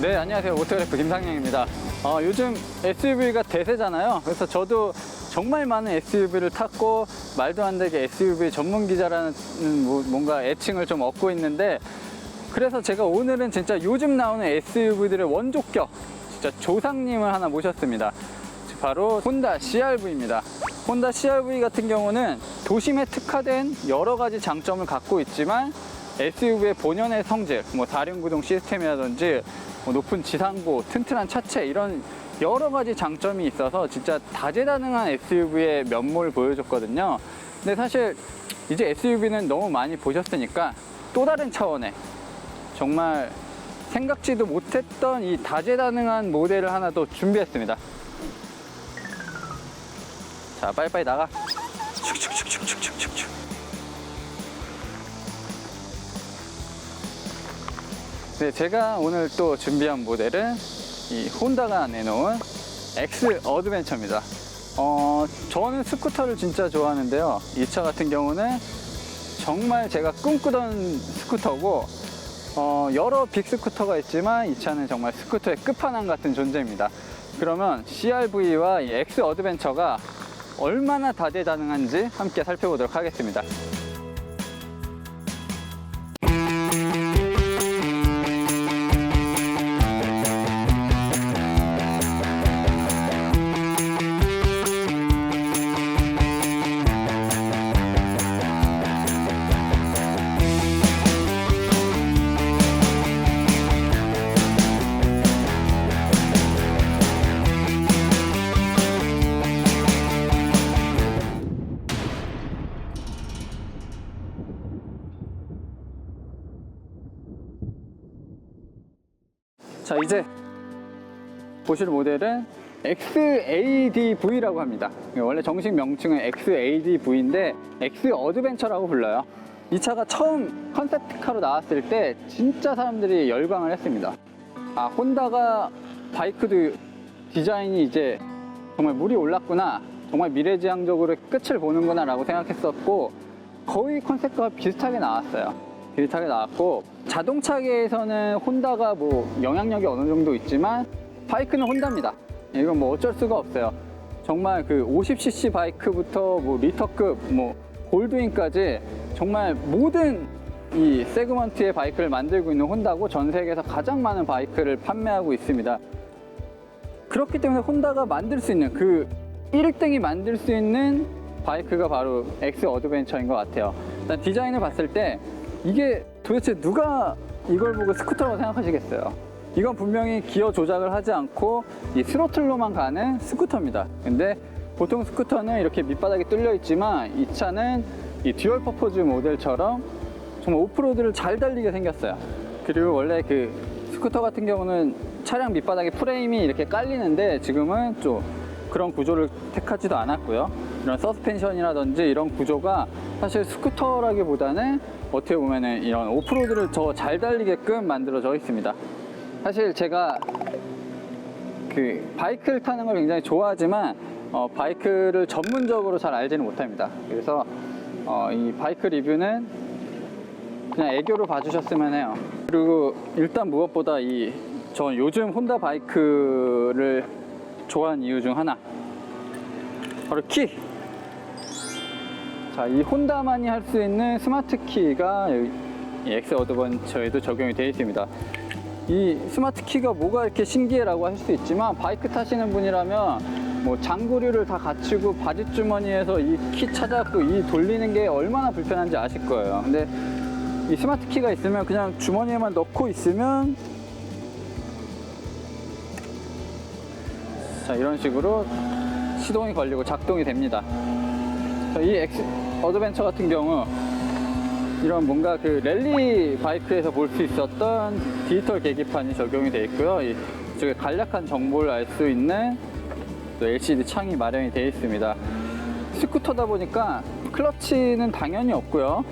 네, 안녕하세요. 오토그래프 김상영입니다. 요즘 SUV가 대세잖아요. 그래서 저도 정말 많은 SUV를 탔고 말도 안 되게 SUV 전문 기자라는 뭔가 애칭을 좀 얻고 있는데, 그래서 제가 오늘은 진짜 요즘 나오는 SUV들의 원조격 진짜 조상님을 하나 모셨습니다. 바로 혼다 CR-V입니다. 혼다 CR-V 같은 경우는 도심에 특화된 여러 가지 장점을 갖고 있지만 SUV의 본연의 성질, 다륜구동 시스템이라든지 높은 지상고, 튼튼한 차체, 이런 여러 가지 장점이 있어서 진짜 다재다능한 SUV의 면모를 보여줬거든요. 근데 사실 이제 SUV는 너무 많이 보셨으니까 또 다른 차원의 정말 생각지도 못했던 이 다재다능한 모델을 하나 더 준비했습니다. 자, 빨리빨리 나가. 네, 제가 오늘 또 준비한 모델은 이 혼다가 내놓은 X 어드벤처입니다. 저는 스쿠터를 진짜 좋아하는데요. 이 차 같은 경우는 정말 제가 꿈꾸던 스쿠터고, 여러 빅 스쿠터가 있지만 이 차는 정말 스쿠터의 끝판왕 같은 존재입니다. 그러면 CR-V와 이 X 어드벤처가 얼마나 다재다능한지 함께 살펴보도록 하겠습니다. 자, 이제 보실 모델은 XADV라고 합니다. 원래 정식 명칭은 XADV인데 X 어드벤처라고 불러요. 이 차가 처음 컨셉트카로 나왔을 때 진짜 사람들이 열광을 했습니다. 혼다가 바이크도 디자인이 이제 정말 물이 올랐구나, 정말 미래지향적으로 끝을 보는구나 라고 생각했었고, 거의 컨셉과 비슷하게 나왔어요. 비슷하게 나왔고, 자동차계에서는 혼다가 영향력이 어느 정도 있지만 바이크는 혼다입니다. 이건 어쩔 수가 없어요. 정말 그 50cc 바이크부터 리터급, 골드윙까지 정말 모든 이 세그먼트의 바이크를 만들고 있는 혼다고, 전 세계에서 가장 많은 바이크를 판매하고 있습니다. 그렇기 때문에 혼다가 만들 수 있는 그 1등이 만들 수 있는 바이크가 바로 X 어드벤처인 것 같아요. 일단 디자인을 봤을 때 이게 도대체 누가 이걸 보고 스쿠터라고 생각하시겠어요? 이건 분명히 기어 조작을 하지 않고 이 스로틀로만 가는 스쿠터입니다. 근데 보통 스쿠터는 이렇게 밑바닥이 뚫려 있지만 이 차는 이 듀얼 퍼포즈 모델처럼 정말 오프로드를 잘 달리게 생겼어요. 그리고 원래 그 스쿠터 같은 경우는 차량 밑바닥에 프레임이 이렇게 깔리는데 지금은 좀 그런 구조를 택하지도 않았고요. 이런 서스펜션이라든지 이런 구조가 사실 스쿠터라기보다는 어떻게 보면은 이런 오프로드를 더 잘 달리게끔 만들어져 있습니다. 사실 제가 그 바이크를 타는 걸 굉장히 좋아하지만 바이크를 전문적으로 잘 알지는 못합니다. 그래서 이 바이크 리뷰는 그냥 애교로 봐주셨으면 해요. 그리고 일단 무엇보다 저 요즘 혼다 바이크를 좋아하는 이유 중 하나, 바로 키! 자, 이 혼다만이 할 수 있는 스마트 키가 이 X 어드벤처에도 적용이 되어 있습니다. 이 스마트 키가 뭐가 이렇게 신기해라고 할 수 있지만, 바이크 타시는 분이라면 장구류를 다 갖추고 바지 주머니에서 이 키 찾아갖고 이 돌리는 게 얼마나 불편한지 아실 거예요. 근데 이 스마트 키가 있으면 그냥 주머니에만 넣고 있으면, 자, 이런 식으로 시동이 걸리고 작동이 됩니다. 이 X 어드벤처 같은 경우 이런 뭔가 그 랠리 바이크에서 볼 수 있었던 디지털 계기판이 적용이 되어 있고요. 이쪽에 간략한 정보를 알 수 있는 또 LCD 창이 마련이 되어 있습니다. 스쿠터다 보니까 클러치는 당연히 없고요.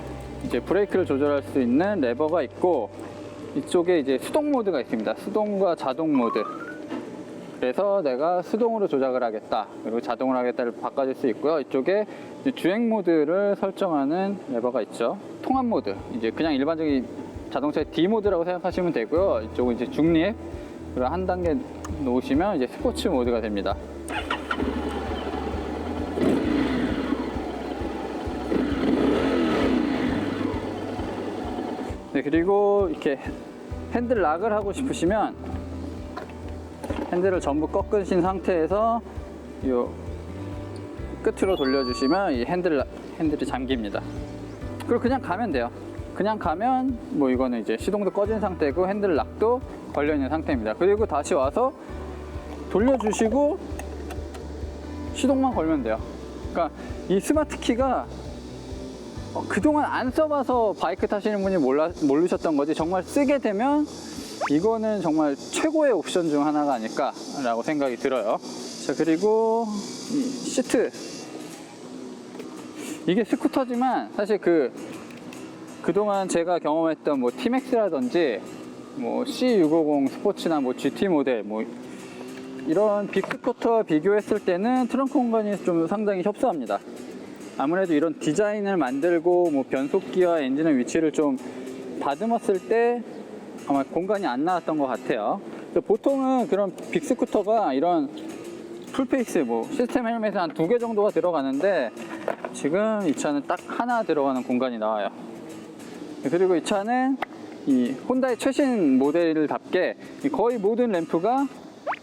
이제 브레이크를 조절할 수 있는 레버가 있고, 이쪽에 이제 수동 모드가 있습니다. 수동과 자동 모드. 그래서 내가 수동으로 조작을 하겠다, 그리고 자동으로 하겠다를 바꿔줄 수 있고요. 이쪽에 주행 모드를 설정하는 레버가 있죠. 통합 모드, 이제 그냥 일반적인 자동차의 D 모드라고 생각하시면 되고요. 이쪽은 이제 중립, 그리고 한 단계 놓으시면 이제 스포츠 모드가 됩니다. 네, 그리고 이렇게 핸들 락을 하고 싶으시면 핸들을 전부 꺾으신 상태에서 이 끝으로 돌려주시면 이 핸들이 잠깁니다. 그리고 그냥 가면 돼요. 그냥 가면 뭐 이거는 이제 시동도 꺼진 상태고 핸들 락도 걸려 있는 상태입니다. 그리고 다시 와서 돌려주시고 시동만 걸면 돼요. 그러니까 이 스마트 키가 그동안 안 써봐서 바이크 타시는 분이 모르셨던 거지, 정말 쓰게 되면 이거는 정말 최고의 옵션 중 하나가 아닐까라고 생각이 들어요. 자, 그리고 이 시트, 이게 스쿠터지만 사실 그동안 제가 경험했던 뭐 티맥스라든지 뭐 C650 스포츠나 뭐 GT 모델 뭐 이런 빅스쿠터와 비교했을 때는 트렁크 공간이 좀 상당히 협소합니다. 아무래도 이런 디자인을 만들고 뭐 변속기와 엔진의 위치를 좀 다듬었을 때 아마 공간이 안 나왔던 것 같아요. 보통은 그런 빅스쿠터가 이런 풀페이스 뭐 시스템 헬멧에 한 2개 정도가 들어가는데 지금 이 차는 딱 하나 들어가는 공간이 나와요. 그리고 이 차는 이 혼다의 최신 모델답게 거의 모든 램프가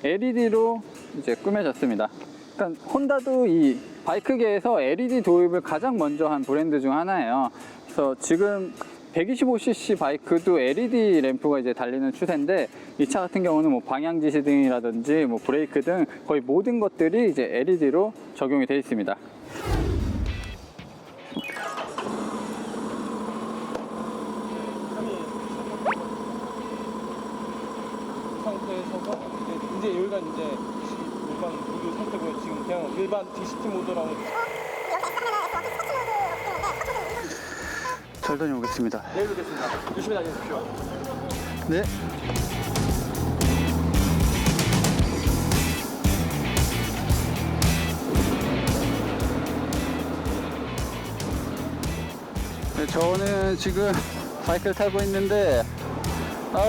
LED로 이제 꾸며졌습니다. 그러니까 혼다도 이 바이크계에서 LED 도입을 가장 먼저 한 브랜드 중 하나예요. 그래서 지금 125cc 바이크도 LED 램프가 이제 달리는 추세인데, 이 차 같은 경우는 뭐 방향 지시 등이라든지 뭐 브레이크 등 거의 모든 것들이 이제 LED로 적용이 되어 있습니다. 상태에서가 이제 여기가 이제 일반 모드 상태고요. 지금 그냥 일반 DCT 모드라고. 잘 다녀오겠습니다. 내일 뵙겠습니다. 조심히 다녀오십시오. 네. 네, 저는 지금 바이크를 타고 있는데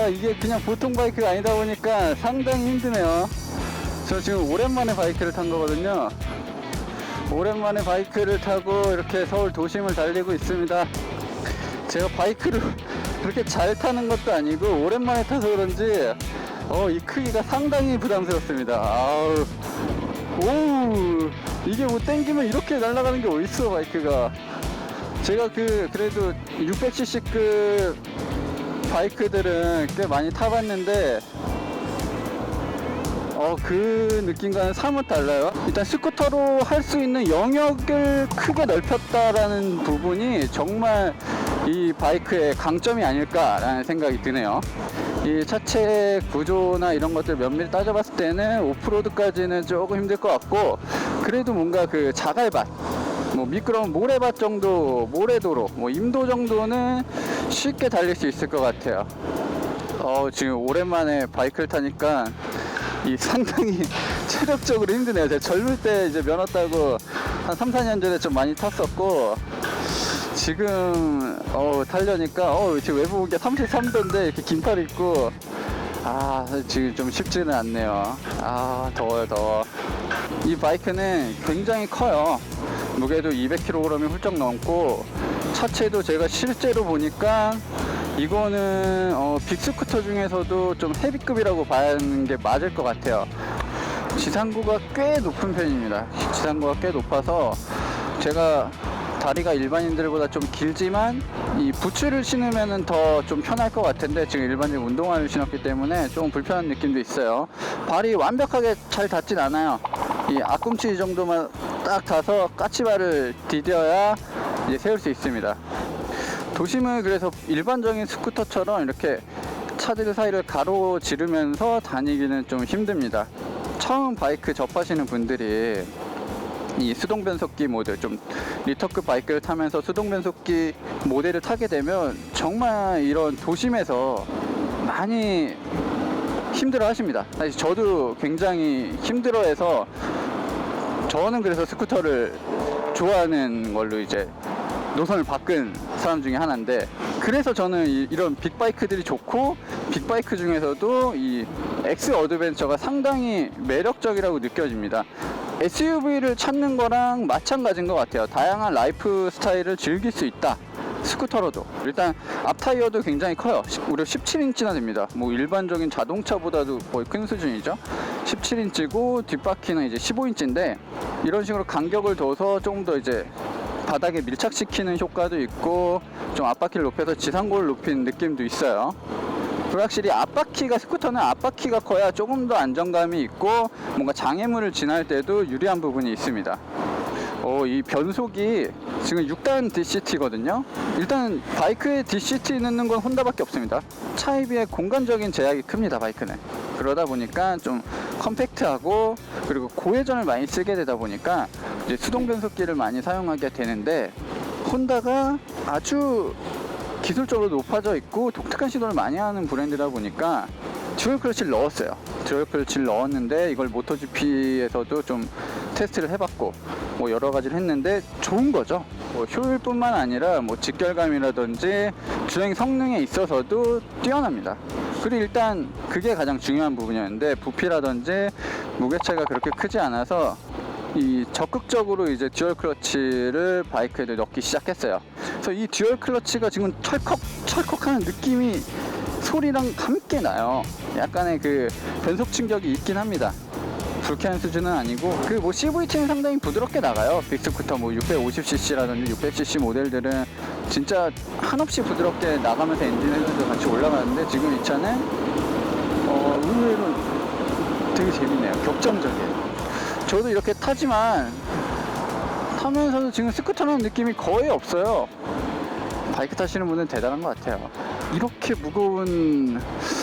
이게 그냥 보통 바이크가 아니다 보니까 상당히 힘드네요. 저 지금 오랜만에 바이크를 탄 거거든요. 오랜만에 바이크를 타고 이렇게 서울 도심을 달리고 있습니다. 제가 바이크를 그렇게 잘 타는 것도 아니고 오랜만에 타서 그런지 이 크기가 상당히 부담스럽습니다. 아우, 오, 이게 뭐 땡기면 이렇게 날아가는 게 어딨어, 바이크가. 제가 그래도 600cc급 바이크들은 꽤 많이 타봤는데 그 느낌과는 사뭇 달라요. 일단 스쿠터로 할 수 있는 영역을 크게 넓혔다라는 부분이 정말 이 바이크의 강점이 아닐까라는 생각이 드네요. 이 차체 구조나 이런 것들 면밀히 따져봤을 때는 오프로드까지는 조금 힘들 것 같고, 그래도 뭔가 그 자갈밭, 뭐 미끄러운 모래밭 정도, 모래도로, 뭐 임도 정도는 쉽게 달릴 수 있을 것 같아요. 지금 오랜만에 바이크를 타니까 상당히 체력적으로 힘드네요. 제가 젊을 때 이제 면허 따고 한 3, 4년 전에 좀 많이 탔었고, 지금 타려니까 지금 외부 온게 33도인데 이렇게 긴팔 입고 지금 좀 쉽지는 않네요. 더워요, 더워. 이 바이크는 굉장히 커요. 무게도 200kg이 훌쩍 넘고, 차체도 제가 실제로 보니까 이거는 빅스쿠터 중에서도 좀 헤비급이라고 봐야 하는 게 맞을 것 같아요. 지상고가 꽤 높은 편입니다. 지상고가 꽤 높아서 제가 다리가 일반인들보다 좀 길지만 이 부츠를 신으면 더 좀 편할 것 같은데, 지금 일반적인 운동화를 신었기 때문에 좀 불편한 느낌도 있어요. 발이 완벽하게 잘 닿진 않아요. 이 앞꿈치 정도만 딱 닿아서 까치발을 디뎌야 이제 세울 수 있습니다. 도심은 그래서 일반적인 스쿠터처럼 이렇게 차들 사이를 가로지르면서 다니기는 좀 힘듭니다. 처음 바이크 접하시는 분들이 이 수동 변속기 모델, 좀 리터급 바이크를 타면서 수동 변속기 모델을 타게 되면 정말 이런 도심에서 많이 힘들어 하십니다. 사실 저도 굉장히 힘들어 해서, 저는 그래서 스쿠터를 좋아하는 걸로 이제 노선을 바꾼 사람 중에 하나인데, 그래서 저는 이런 빅바이크들이 좋고 빅바이크 중에서도 이 X 어드벤처가 상당히 매력적이라고 느껴집니다. SUV를 찾는 거랑 마찬가지인 것 같아요. 다양한 라이프 스타일을 즐길 수 있다. 스쿠터로도. 일단 앞 타이어도 굉장히 커요. 무려 17인치나 됩니다. 뭐 일반적인 자동차보다도 거의 큰 수준이죠. 17인치고 뒷바퀴는 이제 15인치인데 이런 식으로 간격을 둬서 조금 더 이제 바닥에 밀착시키는 효과도 있고 좀 앞바퀴를 높여서 지상고를 높이는 느낌도 있어요. 그리고 확실히 앞바퀴가, 스쿠터는 앞바퀴가 커야 조금 더 안정감이 있고 뭔가 장애물을 지날 때도 유리한 부분이 있습니다. 이 변속이 지금 6단 DCT거든요. 일단 바이크에 DCT 넣는 건 혼다밖에 없습니다. 차에 비해 공간적인 제약이 큽니다, 바이크는. 그러다 보니까 좀 컴팩트하고 그리고 고회전을 많이 쓰게 되다 보니까 이제 수동 변속기를 많이 사용하게 되는데, 혼다가 아주 기술적으로 높아져 있고 독특한 시도를 많이 하는 브랜드다 보니까 듀얼 클러치를 넣었어요. 듀얼 클러치를 넣었는데 이걸 모토GP에서도 좀 테스트를 해봤고 뭐 여러 가지를 했는데 좋은 거죠. 뭐 효율뿐만 아니라 뭐 직결감이라든지 주행 성능에 있어서도 뛰어납니다. 그리고 일단 그게 가장 중요한 부분이었는데, 부피라든지 무게차가 그렇게 크지 않아서 이 적극적으로 이제 듀얼 클러치를 바이크에도 넣기 시작했어요. 그래서 이 듀얼 클러치가 지금 철컥하는 느낌이 소리랑 함께 나요. 약간의 그 변속 충격이 있긴 합니다. 불쾌한 수준은 아니고, 그 뭐 CVT는 상당히 부드럽게 나가요. 빅스쿠터 뭐 650cc라든지 600cc 모델들은 진짜 한없이 부드럽게 나가면서 엔진 회전도 같이 올라가는데, 지금 이 차는 의외로 되게 재밌네요. 격정적이에요. 저도 이렇게 타지만 타면서도 지금 스쿠터라는 느낌이 거의 없어요. 바이크 타시는 분은 대단한 것 같아요. 이렇게 무거운,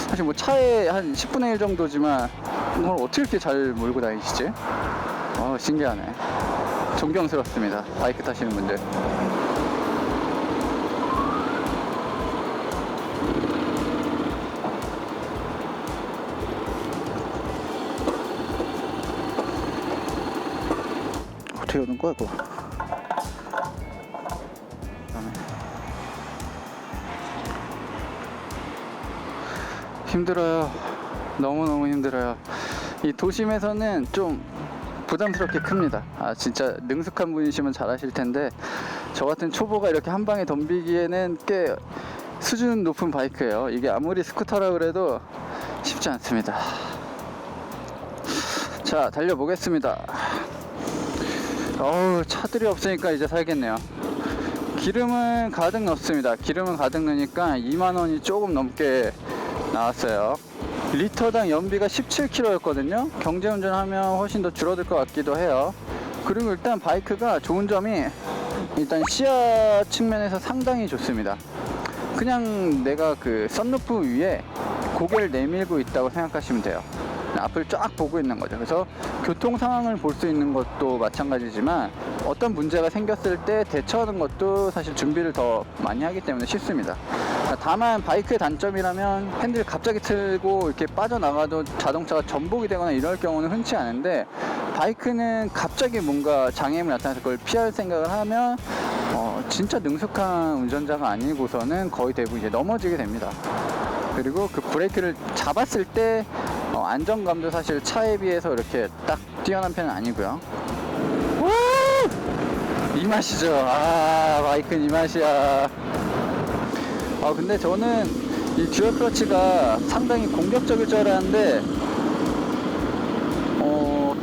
사실 뭐 차에 한 10분의 1 정도지만 이걸 어떻게 이렇게 잘 몰고 다니시지? 신기하네. 존경스럽습니다, 바이크 타시는 분들. 어떻게 오는 거야, 그거? 힘들어요. 너무너무 힘들어요. 이 도심에서는 좀 부담스럽게 큽니다. 진짜 능숙한 분이시면 잘하실 텐데, 저 같은 초보가 이렇게 한 방에 덤비기에는 꽤 수준 높은 바이크예요. 이게 아무리 스쿠터라 그래도 쉽지 않습니다. 자, 달려보겠습니다. 차들이 없으니까 이제 살겠네요. 기름은 가득 넣습니다. 기름은 가득 넣으니까 2만원이 조금 넘게 나왔어요. 리터당 연비가 17km였거든요. 경제운전하면 훨씬 더 줄어들 것 같기도 해요. 그리고 일단 바이크가 좋은 점이, 일단 시야 측면에서 상당히 좋습니다. 그냥 내가 그 썬루프 위에 고개를 내밀고 있다고 생각하시면 돼요. 앞을 쫙 보고 있는 거죠. 그래서 교통 상황을 볼 수 있는 것도 마찬가지지만 어떤 문제가 생겼을 때 대처하는 것도 사실 준비를 더 많이 하기 때문에 쉽습니다. 다만 바이크의 단점이라면 핸들 갑자기 틀고 이렇게 빠져나가도 자동차가 전복이 되거나 이럴 경우는 흔치 않은데, 바이크는 갑자기 뭔가 장애물이 나타나서 그걸 피할 생각을 하면 진짜 능숙한 운전자가 아니고서는 거의 대부분 이제 넘어지게 됩니다. 그리고 그 브레이크를 잡았을 때 안정감도 사실 차에 비해서 이렇게 딱 뛰어난 편은 아니고요. 이 맛이죠. 바이크는 이 맛이야. 근데 저는 이 듀얼 클러치가 상당히 공격적일 줄 알았는데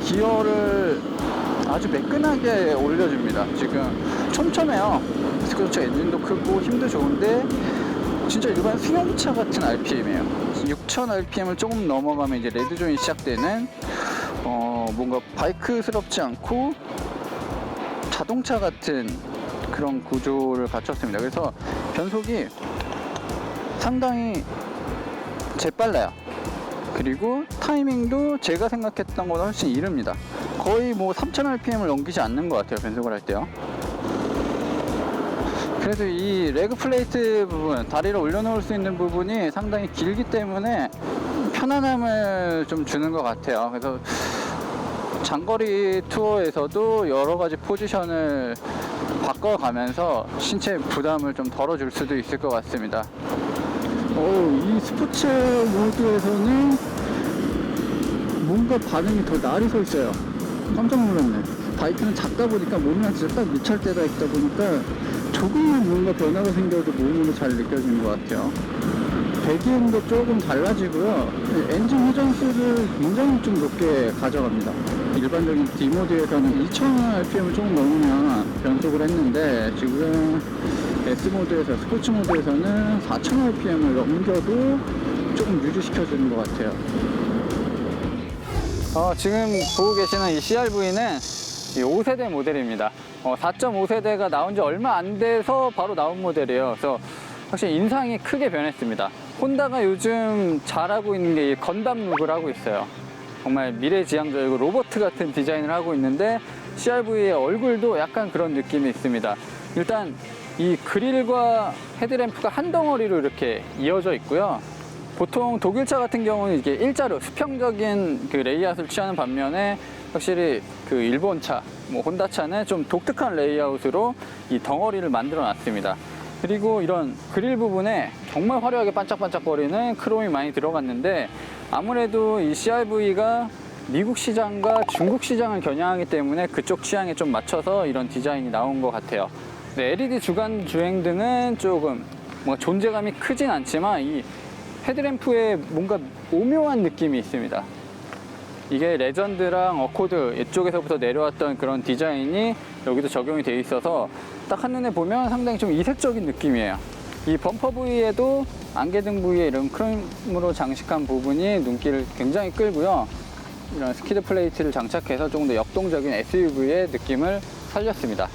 기어를 아주 매끈하게 올려줍니다. 지금 촘촘해요. 스쿠터 엔진도 크고 힘도 좋은데 진짜 일반 승용차 같은 RPM이에요. 6000rpm을 조금 넘어가면 이제 레드존이 시작되는 뭔가 바이크스럽지 않고 자동차 같은 그런 구조를 갖췄습니다. 그래서 변속이 상당히 재빨라요. 그리고 타이밍도 제가 생각했던 것보다 훨씬 이릅니다. 거의 뭐 3000rpm을 넘기지 않는 것 같아요, 변속을 할 때요. 그래서 이 레그 플레이트 부분, 다리를 올려놓을 수 있는 부분이 상당히 길기 때문에 편안함을 좀 주는 것 같아요. 그래서 장거리 투어에서도 여러 가지 포지션을 바꿔가면서 신체 부담을 좀 덜어줄 수도 있을 것 같습니다. 이 스포츠 모드에서는 뭔가 반응이 더 날이 서 있어요. 깜짝 놀랐네. 바이크는 작다 보니까 몸이랑 진짜 딱 미칠 때가 있다 보니까 조금만 뭔가 변화가 생겨도 몸으로 잘 느껴지는 것 같아요. 배기음도 조금 달라지고요. 엔진 회전수를 굉장히 좀 높게 가져갑니다. 일반적인 D모드에서는 2000rpm을 조금 넘으면 변속을 했는데 지금 S모드에서, 스포츠 모드에서는 4000rpm을 넘겨도 조금 유지시켜주는 것 같아요. 지금 보고 계시는 이 CR-V는 5세대 모델입니다. 4.5세대가 나온 지 얼마 안 돼서 바로 나온 모델이에요. 그래서 확실히 인상이 크게 변했습니다. 혼다가 요즘 잘하고 있는 게 이 건담 룩을 하고 있어요. 정말 미래지향적이고 로봇 같은 디자인을 하고 있는데 CR-V의 얼굴도 약간 그런 느낌이 있습니다. 일단 이 그릴과 헤드램프가 한 덩어리로 이렇게 이어져 있고요. 보통 독일차 같은 경우는 이게 일자로 수평적인 그 레이아웃을 취하는 반면에 확실히 그 일본차, 혼다차는 좀 독특한 레이아웃으로 이 덩어리를 만들어 놨습니다. 그리고 이런 그릴 부분에 정말 화려하게 반짝반짝거리는 크롬이 많이 들어갔는데 아무래도 이 CR-V가 미국 시장과 중국 시장을 겨냥하기 때문에 그쪽 취향에 좀 맞춰서 이런 디자인이 나온 것 같아요. LED 주간 주행등은 조금 뭔가 존재감이 크진 않지만 이 헤드램프에 뭔가 오묘한 느낌이 있습니다. 이게 레전드랑 어코드 이쪽에서부터 내려왔던 그런 디자인이 여기도 적용이 되어 있어서 딱 한눈에 보면 상당히 좀 이색적인 느낌이에요. 이 범퍼 부위에도 안개등 부위에 이런 크롬으로 장식한 부분이 눈길을 굉장히 끌고요. 이런 스키드 플레이트를 장착해서 조금 더 역동적인 SUV의 느낌을 살렸습니다.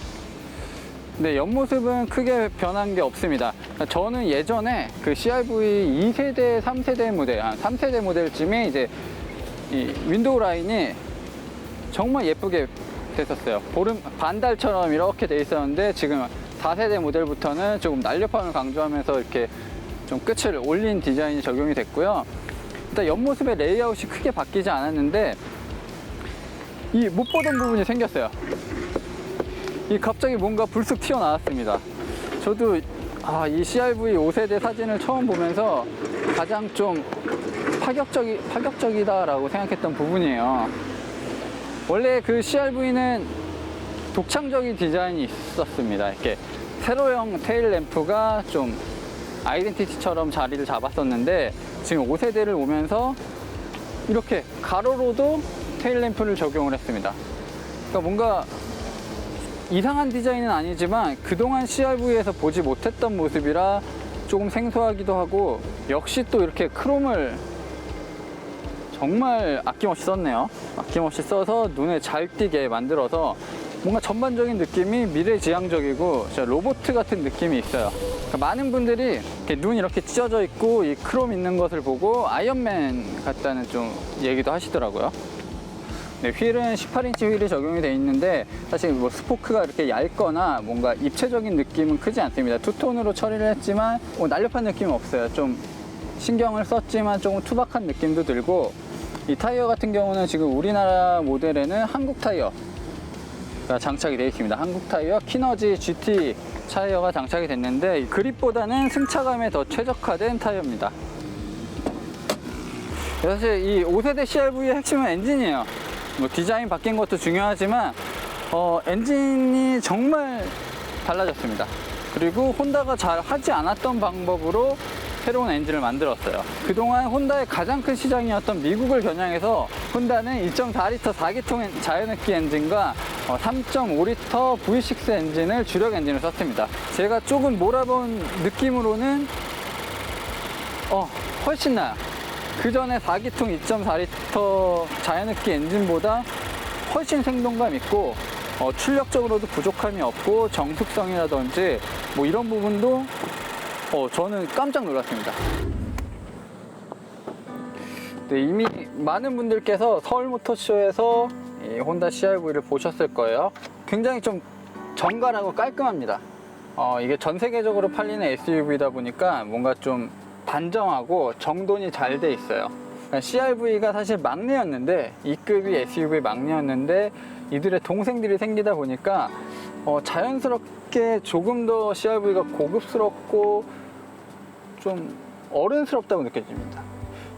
근데 옆모습은 크게 변한 게 없습니다. 저는 예전에 그 CR-V 2세대, 3세대 모델, 한 3세대 모델쯤에 이제 이 윈도우 라인이 정말 예쁘게 됐었어요. 반달처럼 이렇게 돼 있었는데 지금 4세대 모델부터는 조금 날렵함을 강조하면서 이렇게 좀 끝을 올린 디자인이 적용이 됐고요. 일단 옆모습의 레이아웃이 크게 바뀌지 않았는데 이 못 보던 부분이 생겼어요. 이 갑자기 뭔가 불쑥 튀어나왔습니다. 저도 이 CR-V 5세대 사진을 처음 보면서 가장 좀 파격적이다라고 생각했던 부분이에요. 원래 그 CR-V는 독창적인 디자인이 있었습니다. 이렇게 세로형 테일 램프가 좀 아이덴티티처럼 자리를 잡았었는데 지금 5세대를 오면서 이렇게 가로로도 테일 램프를 적용을 했습니다. 그러니까 뭔가 이상한 디자인은 아니지만 그동안 CR-V에서 보지 못했던 모습이라 조금 생소하기도 하고 역시 또 이렇게 크롬을 정말 아낌없이 썼네요. 아낌없이 써서 눈에 잘 띄게 만들어서 뭔가 전반적인 느낌이 미래지향적이고 진짜 로봇 같은 느낌이 있어요. 그러니까 많은 분들이 눈이 이렇게 찢어져 있고 이 크롬 있는 것을 보고 아이언맨 같다는 좀 얘기도 하시더라고요. 네, 휠은 18인치 휠이 적용이 되어 있는데 사실 뭐 스포크가 이렇게 얇거나 뭔가 입체적인 느낌은 크지 않습니다. 투톤으로 처리를 했지만 날렵한 느낌은 없어요. 좀 신경을 썼지만 조금 투박한 느낌도 들고 이 타이어 같은 경우는 지금 우리나라 모델에는 한국 타이어가 장착이 되어 있습니다. 한국 타이어 키너지 GT 타이어가 장착이 됐는데 그립보다는 승차감에 더 최적화된 타이어입니다. 사실 이 5세대 CR-V의 핵심은 엔진이에요. 뭐 디자인 바뀐 것도 중요하지만 엔진이 정말 달라졌습니다. 그리고 혼다가 잘 하지 않았던 방법으로 새로운 엔진을 만들었어요. 그동안 혼다의 가장 큰 시장이었던 미국을 겨냥해서 혼다는 2.4L 4기통 자연흡기 엔진과 3.5L V6 엔진을 주력 엔진을 썼습니다. 제가 조금 몰아본 느낌으로는 훨씬 나아요. 그 전에 4기통 2.4L 자연흡기 엔진보다 훨씬 생동감 있고 출력적으로도 부족함이 없고 정숙성이라든지 뭐 이런 부분도 저는 깜짝 놀랐습니다. 네, 이미 많은 분들께서 서울모터쇼에서 이 혼다 CR-V를 보셨을 거예요. 굉장히 좀 정갈하고 깔끔합니다. 이게 전 세계적으로 팔리는 SUV다 보니까 뭔가 좀 단정하고 정돈이 잘 돼 있어요. CR-V가 사실 막내였는데 2급이 SUV 막내였는데 이들의 동생들이 생기다 보니까 자연스럽게 조금 더 CR-V가 고급스럽고 좀 어른스럽다고 느껴집니다.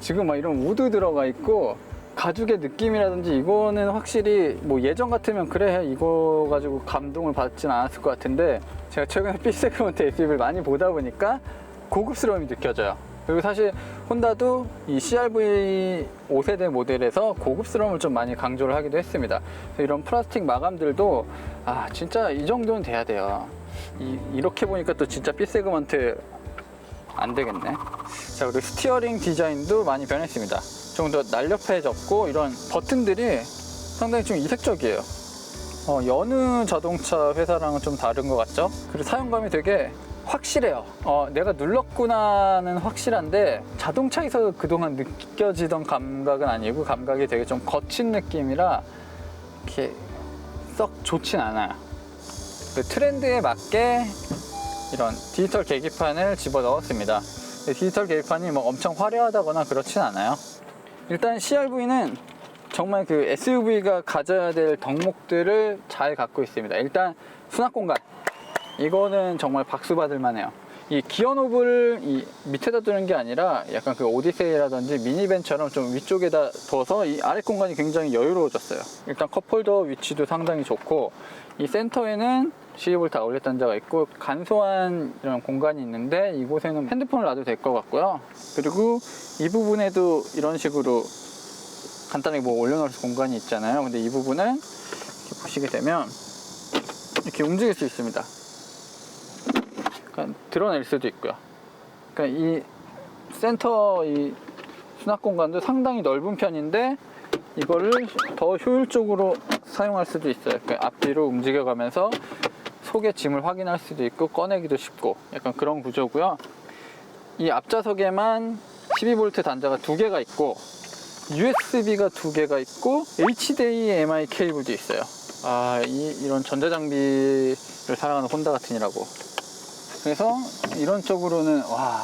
지금 막 이런 우드 들어가 있고 가죽의 느낌이라든지 이거는 확실히 뭐 예전 같으면 그래 이거 가지고 감동을 받진 않았을 것 같은데 제가 최근에 B세그먼트 SUV를 많이 보다 보니까 고급스러움이 느껴져요. 그리고 사실 혼다도 이 CR-V 5세대 모델에서 고급스러움을 좀 많이 강조를 하기도 했습니다. 그래서 이런 플라스틱 마감들도 아 진짜 이 정도는 돼야 돼요. 이렇게 보니까 또 진짜 B세그먼트 안 되겠네. 자, 그리고 스티어링 디자인도 많이 변했습니다. 좀 더 날렵해졌고 이런 버튼들이 상당히 좀 이색적이에요. 여느 자동차 회사랑은 좀 다른 것 같죠? 그리고 사용감이 되게 확실해요. 내가 눌렀구나는 확실한데 자동차에서 그동안 느껴지던 감각은 아니고 감각이 되게 좀 거친 느낌이라 이렇게 썩 좋진 않아요. 그 트렌드에 맞게 이런 디지털 계기판을 집어 넣었습니다. 디지털 계기판이 뭐 엄청 화려하다거나 그렇진 않아요. 일단 CR-V는 정말 그 SUV가 가져야 될 덕목들을 잘 갖고 있습니다. 일단 수납 공간, 이거는 정말 박수 받을 만해요. 이 기어 노브를 이 밑에다 두는 게 아니라 약간 그 오디세이라든지 미니밴처럼 좀 위쪽에다 둬서 이 아래 공간이 굉장히 여유로워졌어요. 일단 컵홀더 위치도 상당히 좋고 이 센터에는 12V 아울렛 단자가 있고 간소한 이런 공간이 있는데 이곳에는 핸드폰을 놔도 될 것 같고요. 그리고 이 부분에도 이런 식으로 간단하게 뭐 올려놓을 공간이 있잖아요. 근데 이 부분은 이렇게 보시게 되면 이렇게 움직일 수 있습니다. 그러니까 드러낼 수도 있고요. 그러니까 이 센터 이 수납 공간도 상당히 넓은 편인데 이거를 더 효율적으로 사용할 수도 있어요. 그러니까 앞뒤로 움직여가면서 속에 짐을 확인할 수도 있고 꺼내기도 쉽고 약간 그런 구조고요. 이 앞좌석에만 12V 단자가 2개가 있고 USB가 2개가 있고 HDMI 케이블도 있어요. 이런 전자장비를 사랑하는 혼다 같으니라고. 그래서 이런 쪽으로는 와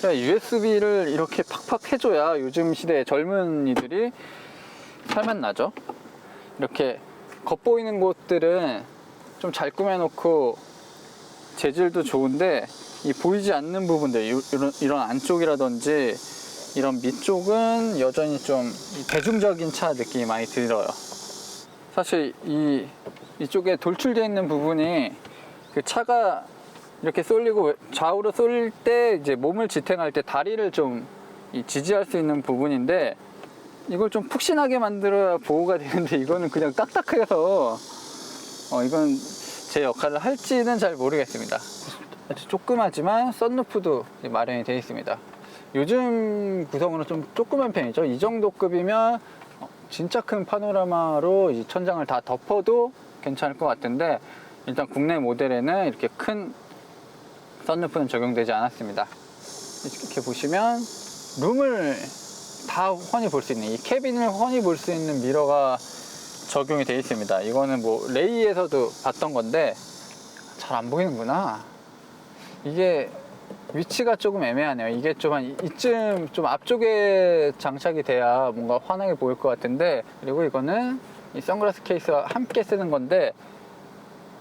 그래 USB를 이렇게 팍팍 해줘야 요즘 시대의 젊은이들이 살맛 나죠. 이렇게 겉보이는 곳들은 좀 잘 꾸며놓고 재질도 좋은데 이 보이지 않는 부분들 이런 안쪽이라든지 이런 밑쪽은 여전히 좀 대중적인 차 느낌이 많이 들어요. 사실 이쪽에 돌출되어 있는 부분이 그 차가 이렇게 쏠리고 좌우로 쏠릴 때 이제 몸을 지탱할 때 다리를 좀 지지할 수 있는 부분인데 이걸 좀 푹신하게 만들어야 보호가 되는데 이거는 그냥 딱딱해서 이건 제 역할을 할지는 잘 모르겠습니다. 아주 조그마지만 썬루프도 마련이 되어 있습니다. 요즘 구성으로 좀 조그만 편이죠. 이 정도 급이면 진짜 큰 파노라마로 이 천장을 다 덮어도 괜찮을 것 같은데 일단 국내 모델에는 이렇게 큰 썬루프는 적용되지 않았습니다. 이렇게 보시면 룸을 다 훤히 볼 수 있는 이 캐빈을 훤히 볼 수 있는 미러가 적용이 되어 있습니다. 이거는 뭐 레이에서도 봤던 건데 잘 안 보이는구나. 이게 위치가 조금 애매하네요. 이게 좀 한 이쯤 좀 앞쪽에 장착이 돼야 뭔가 환하게 보일 것 같은데 그리고 이거는 이 선글라스 케이스와 함께 쓰는 건데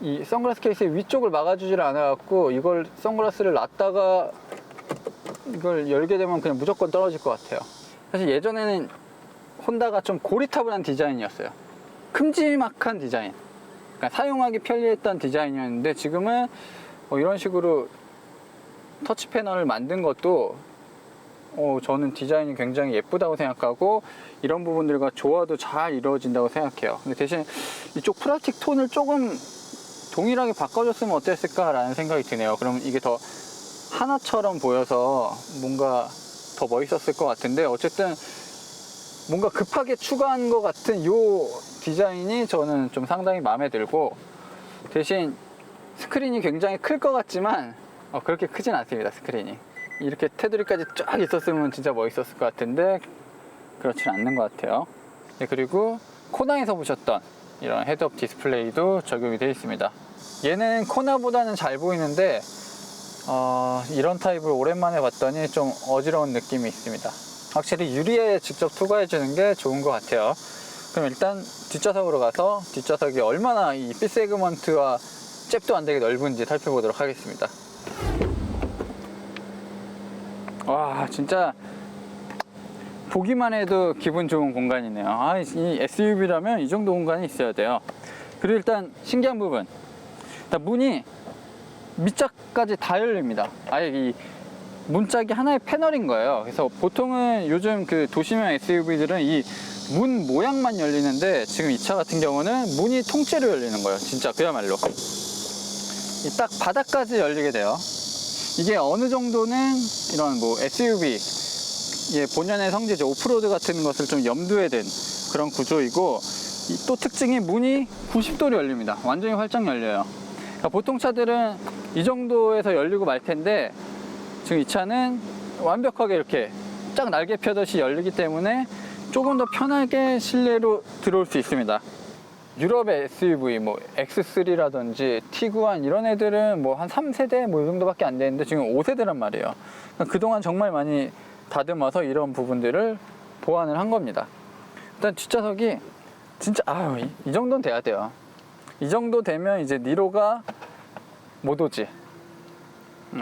이 선글라스 케이스의 위쪽을 막아주지를 않아갖고 이걸 선글라스를 놨다가 이걸 열게 되면 그냥 무조건 떨어질 것 같아요. 사실 예전에는 혼다가 좀 고리타분한 디자인이었어요. 큼지막한 디자인, 그러니까 사용하기 편리했던 디자인이었는데 지금은 이런 식으로 터치 패널을 만든 것도 저는 디자인이 굉장히 예쁘다고 생각하고 이런 부분들과 조화도 잘 이루어진다고 생각해요. 근데 대신 이쪽 플라스틱 톤을 조금 동일하게 바꿔줬으면 어땠을까 라는 생각이 드네요. 그럼 이게 더 하나처럼 보여서 뭔가 더 멋있었을 것 같은데 어쨌든 뭔가 급하게 추가한 것 같은 이 디자인이 저는 좀 상당히 마음에 들고 대신 스크린이 굉장히 클 것 같지만 그렇게 크진 않습니다. 스크린이 이렇게 테두리까지 쫙 있었으면 진짜 멋있었을 것 같은데 그렇진 않는 것 같아요. 네, 그리고 코나에서 보셨던 이런 헤드업 디스플레이도 적용이 되어 있습니다. 얘는 코나보다는 잘 보이는데 이런 타입을 오랜만에 봤더니 좀 어지러운 느낌이 있습니다. 확실히 유리에 직접 투과해 주는 게 좋은 것 같아요. 그럼 일단 뒷좌석으로 가서 뒷좌석이 얼마나 이 B세그먼트와 잽도 안 되게 넓은지 살펴보도록 하겠습니다. 와, 진짜 보기만 해도 기분 좋은 공간이네요. 아, 이 SUV라면 이 정도 공간이 있어야 돼요. 그리고 일단 신기한 부분, 일단 문이 밑짝까지 다 열립니다. 아예 이 문짝이 하나의 패널인 거예요. 그래서 보통은 요즘 그 도시명 SUV들은 이 문 모양만 열리는데, 지금 이 차 같은 경우는 문이 통째로 열리는 거예요. 진짜 그야말로 이 딱 바닥까지 열리게 돼요. 이게 어느 정도는 이런 뭐 SUV 본연의 성질 오프로드 같은 것을 좀 염두에 둔 그런 구조이고, 또 특징이 문이 90도로 열립니다. 완전히 활짝 열려요. 그러니까 보통 차들은 이 정도에서 열리고 말 텐데, 지금 이 차는 완벽하게 이렇게 쫙 날개 펴듯이 열리기 때문에 조금 더 편하게 실내로 들어올 수 있습니다. 유럽의 SUV 뭐 X3라든지 티구안 이런 애들은 뭐 한 3세대 뭐 이 정도밖에 안 되는데 지금 5세대란 말이에요. 그러니까 그동안 정말 많이 다듬어서 이런 부분들을 보완을 한 겁니다. 일단 뒷좌석이 진짜 이 정도는 돼야 돼요. 이 정도 되면 이제 니로가 못 오지.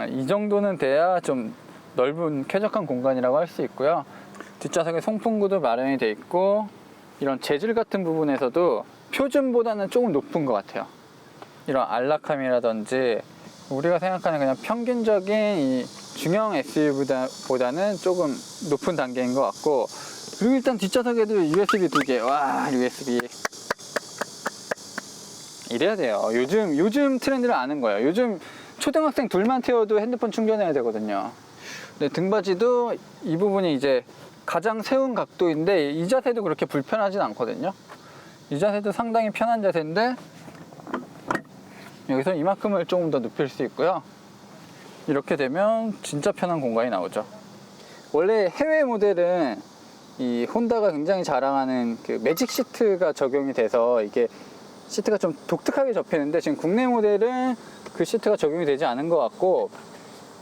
이 정도는 돼야 좀 넓은 쾌적한 공간이라고 할 수 있고요. 뒷좌석에 송풍구도 마련이 돼 있고, 이런 재질 같은 부분에서도 표준보다는 조금 높은 것 같아요. 이런 안락함이라든지 우리가 생각하는 그냥 평균적인 이 중형 SUV보다는 조금 높은 단계인 것 같고, 그리고 일단 뒷좌석에도 USB 2개. 와, USB 이래야 돼요. 요즘 트렌드를 아는 거예요. 요즘 초등학생 둘만 태워도 핸드폰 충전해야 되거든요. 근데 등받이도 이 부분이 이제 가장 세운 각도인데, 이 자세도 그렇게 불편하진 않거든요. 이 자세도 상당히 편한 자세인데, 여기서 이만큼을 조금 더 눕힐 수 있고요. 이렇게 되면 진짜 편한 공간이 나오죠. 원래 해외 모델은 이 혼다가 굉장히 자랑하는 그 매직 시트가 적용이 돼서 이게 시트가 좀 독특하게 접히는데, 지금 국내 모델은 그 시트가 적용이 되지 않은 것 같고,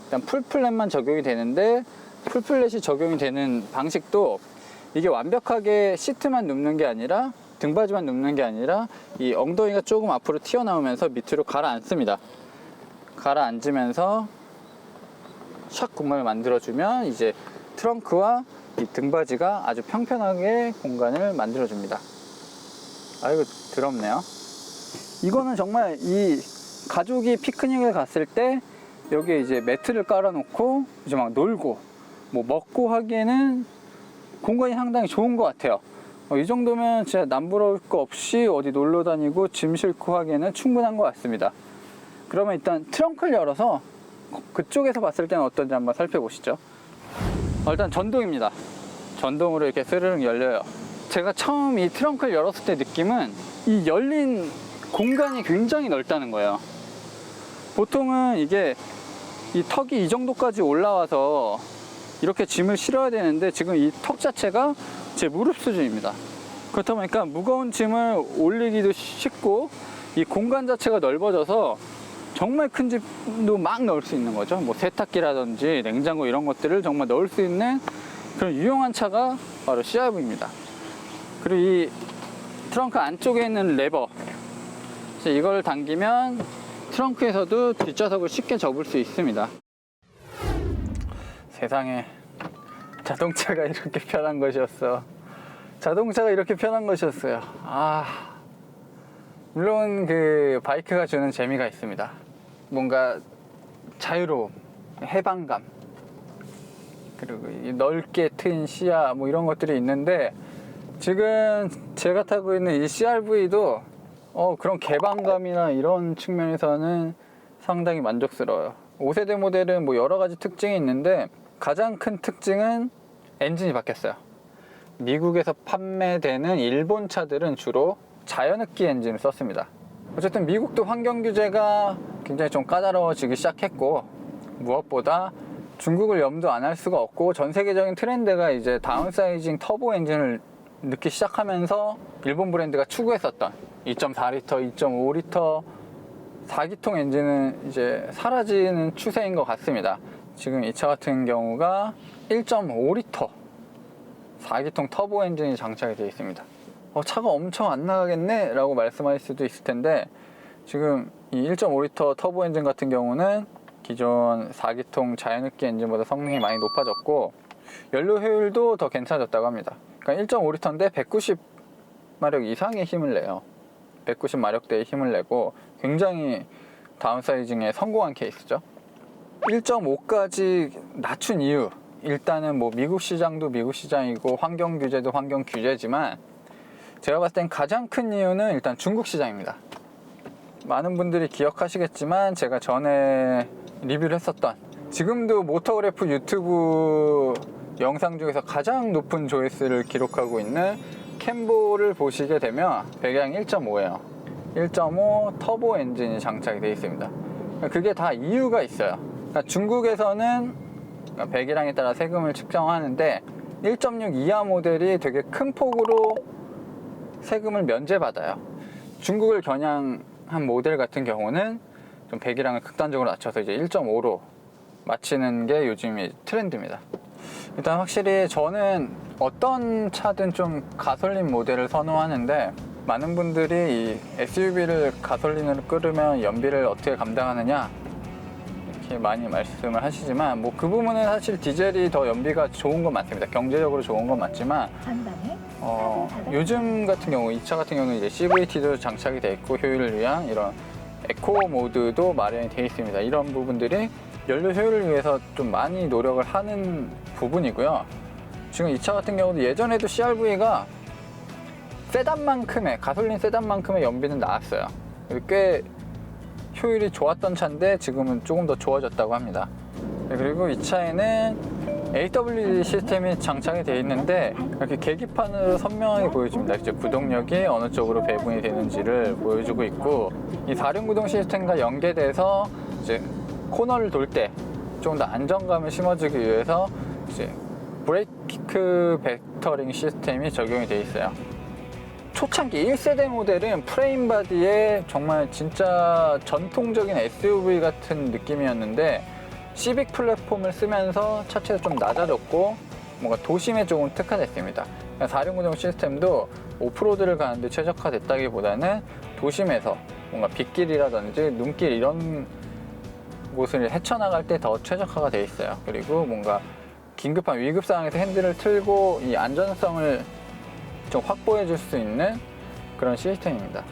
일단 풀플랫만 적용이 되는데, 풀플랫이 적용이 되는 방식도 이게 완벽하게 시트만 눕는 게 아니라, 등받이만 눕는 게 아니라 이 엉덩이가 조금 앞으로 튀어나오면서 밑으로 가라앉습니다. 가라앉으면서 샥 공간을 만들어주면 이제 트렁크와 이 등받이가 아주 평평하게 공간을 만들어줍니다. 아이고 더럽네요. 이거는 정말 이 가족이 피크닉을 갔을 때 여기에 이제 매트를 깔아놓고 이제 막 놀고 뭐 먹고 하기에는 공간이 상당히 좋은 것 같아요. 이 정도면 진짜 남부러울 거 없이 어디 놀러 다니고 짐 싣고 하기에는 충분한 것 같습니다. 그러면 일단 트렁크를 열어서 그쪽에서 봤을 때는 어떤지 한번 살펴보시죠. 일단 전동입니다. 전동으로 이렇게 스르륵 열려요. 제가 처음 이 트렁크를 열었을 때 느낌은 이 열린 공간이 굉장히 넓다는 거예요. 보통은 이게 이 턱이 이 정도까지 올라와서 이렇게 짐을 실어야 되는데, 지금 이 턱 자체가 제 무릎 수준입니다. 그렇다 보니까 무거운 짐을 올리기도 쉽고, 이 공간 자체가 넓어져서 정말 큰 짐도 막 넣을 수 있는 거죠. 뭐 세탁기라든지 냉장고 이런 것들을 정말 넣을 수 있는 그런 유용한 차가 바로 CR-V입니다. 그리고 이 트렁크 안쪽에 있는 레버, 이걸 당기면 트렁크에서도 뒷좌석을 쉽게 접을 수 있습니다. 세상에, 자동차가 이렇게 편한 것이었어. 자동차가 이렇게 편한 것이었어요. 물론 그 바이크가 주는 재미가 있습니다. 뭔가 자유로움, 해방감, 그리고 이 넓게 트인 시야 뭐 이런 것들이 있는데, 지금 제가 타고 있는 이 CR-V도 그런 개방감이나 이런 측면에서는 상당히 만족스러워요. 5세대 모델은 뭐 여러 가지 특징이 있는데, 가장 큰 특징은 엔진이 바뀌었어요. 미국에서 판매되는 일본 차들은 주로 자연흡기 엔진을 썼습니다. 어쨌든 미국도 환경 규제가 굉장히 좀 까다로워지기 시작했고, 무엇보다 중국을 염두 안 할 수가 없고, 전 세계적인 트렌드가 이제 다운사이징 터보 엔진을 넣기 시작하면서 일본 브랜드가 추구했었던 2.4리터, 2.5리터 4기통 엔진은 이제 사라지는 추세인 것 같습니다. 지금 이 차 같은 경우가 1.5리터 4기통 터보 엔진이 장착이 되어 있습니다. 차가 엄청 안 나가겠네 라고 말씀하실 수도 있을 텐데, 지금 이 1.5리터 터보 엔진 같은 경우는 기존 4기통 자연흡기 엔진보다 성능이 많이 높아졌고 연료 효율도 더 괜찮아졌다고 합니다. 그러니까 1.5L인데 190마력 이상의 힘을 내요. 190마력대의 힘을 내고 굉장히 다운사이징에 성공한 케이스죠. 1.5까지 낮춘 이유, 일단은 뭐 미국 시장도 미국 시장이고 환경 규제도 환경 규제지만 제가 봤을 땐 가장 큰 이유는 일단 중국 시장입니다. 많은 분들이 기억하시겠지만 제가 전에 리뷰를 했었던, 지금도 모터그래프 유튜브 영상 중에서 가장 높은 조회수를 기록하고 있는 캠보를 보시게 되면 배기량 1.5예요 1.5 터보 엔진이 장착이 되어 있습니다. 그게 다 이유가 있어요. 그러니까 중국에서는 배기량에 따라 세금을 측정하는데 1.6 이하 모델이 되게 큰 폭으로 세금을 면제받아요. 중국을 겨냥한 모델 같은 경우는 좀 배기량을 극단적으로 낮춰서 이제 1.5로 맞추는 게 요즘 트렌드입니다. 일단 확실히 저는 어떤 차든 좀 가솔린 모델을 선호하는데, 많은 분들이 이 SUV를 가솔린으로 끓으면 연비를 어떻게 감당하느냐 이렇게 많이 말씀을 하시지만 뭐 그 부분은 사실 디젤이 더 연비가 좋은 건 맞습니다. 경제적으로 좋은 건 맞지만 요즘 같은 경우 이 차 같은 경우는 이제 CVT도 장착이 되어 있고 효율을 위한 이런 에코 모드도 마련이 되어 있습니다. 이런 부분들이 연료 효율을 위해서 좀 많이 노력을 하는 부분이고요. 지금 이 차 같은 경우도 예전에도 CRV가 세단만큼의, 가솔린 세단만큼의 연비는 나왔어요. 꽤 효율이 좋았던 차인데 지금은 조금 더 좋아졌다고 합니다. 그리고 이 차에는 AWD 시스템이 장착이 되어 있는데 이렇게 계기판으로 선명하게 보여줍니다. 이제 구동력이 어느 쪽으로 배분이 되는지를 보여주고 있고, 이 4륜 구동 시스템과 연계돼서 이제 코너를 돌 때 좀 더 안정감을 심어주기 위해서 이제 브레이크 벡터링 시스템이 적용이 되어 있어요. 초창기 1세대 모델은 프레임 바디에 정말 진짜 전통적인 SUV 같은 느낌이었는데 시빅 플랫폼을 쓰면서 차체가 좀 낮아졌고 뭔가 도심에 조금 특화됐습니다. 4륜 구동 시스템도 오프로드를 가는데 최적화됐다기보다는 도심에서 뭔가 빗길이라든지 눈길 이런 곳을 헤쳐나갈 때 더 최적화가 되어 있어요. 그리고 뭔가 긴급한 위급 상황에서 핸들을 틀고 이 안전성을 좀 확보해 줄 수 있는 그런 시스템입니다.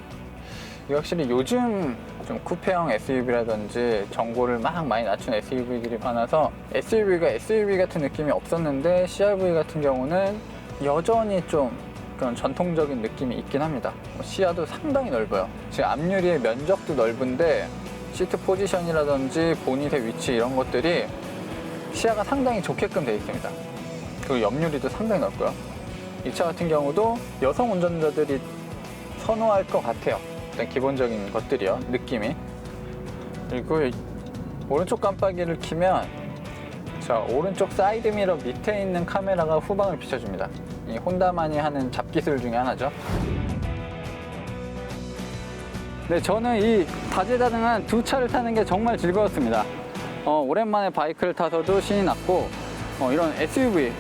확실히 요즘 좀 쿠페형 SUV라든지 정보를 막 많이 낮춘 SUV들이 많아서 SUV가 SUV 같은 느낌이 없었는데 CRV 같은 경우는 여전히 좀 그런 전통적인 느낌이 있긴 합니다. 시야도 상당히 넓어요. 지금 앞유리의 면적도 넓은데 시트 포지션이라든지 보닛의 위치 이런 것들이 시야가 상당히 좋게끔 되어 있습니다. 그리고 옆유리도 상당히 넓고요. 이 차 같은 경우도 여성 운전자들이 선호할 것 같아요. 일단 기본적인 것들이요, 느낌이. 그리고 오른쪽 깜빡이를 켜면 자, 오른쪽 사이드 미러 밑에 있는 카메라가 후방을 비춰줍니다. 이 혼다만이 하는 잡기술 중에 하나죠. 네, 저는 이 다재다능한 두 차를 타는 게 정말 즐거웠습니다. 오랜만에 바이크를 타서도 신이 났고, 이런 SUV,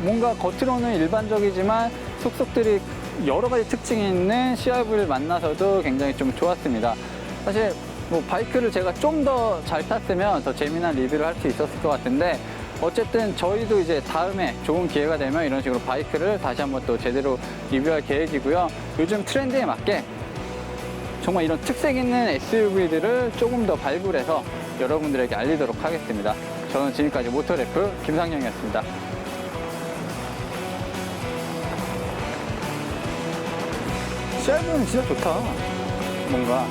뭔가 겉으로는 일반적이지만 속속들이 여러 가지 특징이 있는 CRV를 만나서도 굉장히 좀 좋았습니다. 사실 뭐 바이크를 제가 좀 더 잘 탔으면 더 재미난 리뷰를 할 수 있었을 것 같은데, 어쨌든 저희도 이제 다음에 좋은 기회가 되면 이런 식으로 바이크를 다시 한번 또 제대로 리뷰할 계획이고요. 요즘 트렌드에 맞게 정말 이런 특색 있는 SUV들을 조금 더 발굴해서 여러분들에게 알리도록 하겠습니다. 저는 지금까지 모터래프 김상영이었습니다. CRV는 진짜 좋다. 뭔가